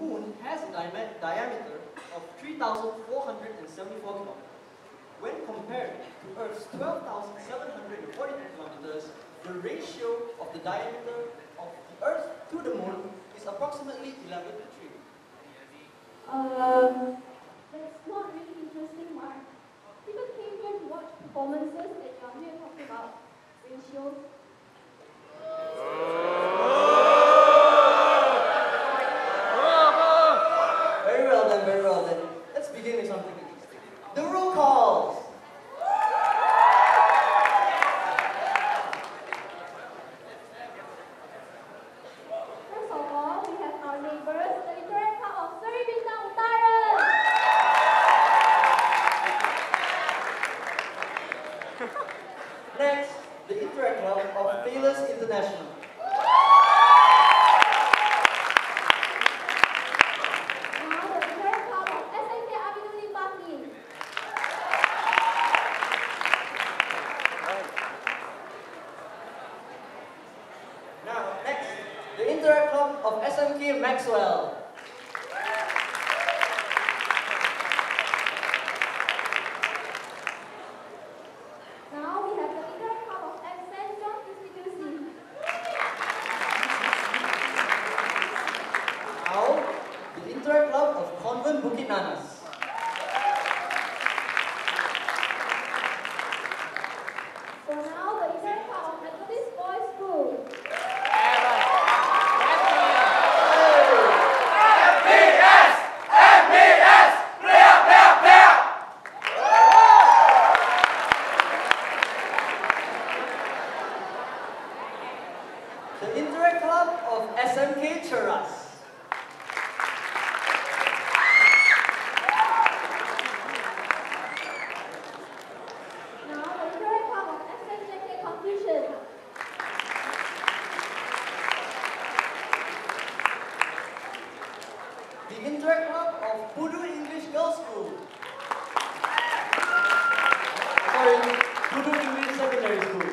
Moon has a diameter of 3,474 kilometers. When compared to Earth's 12,742 kilometers, the ratio of the diameter of the Earth to the Moon is approximately 11 to 3. That's not really interesting, Mark. People came here to watch performances that you're here talking about ratios. Very well then. Let's begin with something interesting. The roll calls! First of all, we have our neighbors, the Literary Club of Seri Bintang Utara. Next, the Interact Club of Taylors International. Now, the Literary Club of SMK Aminuddin Bakri. Now, next, the Interact Club of SMK Maxwell. Now, we have the Literary Club of St. John Institusi. Now, the Interact Club of Convent Bukit Nanas. So now, the Literary Club of Methodist Boys School. The Interact Club of SMK Cheras. Now, the Literary Club of SMJK Conclusion. The Interact Club of Pudu English Girls' School. Sorry, Pudu English Secondary School.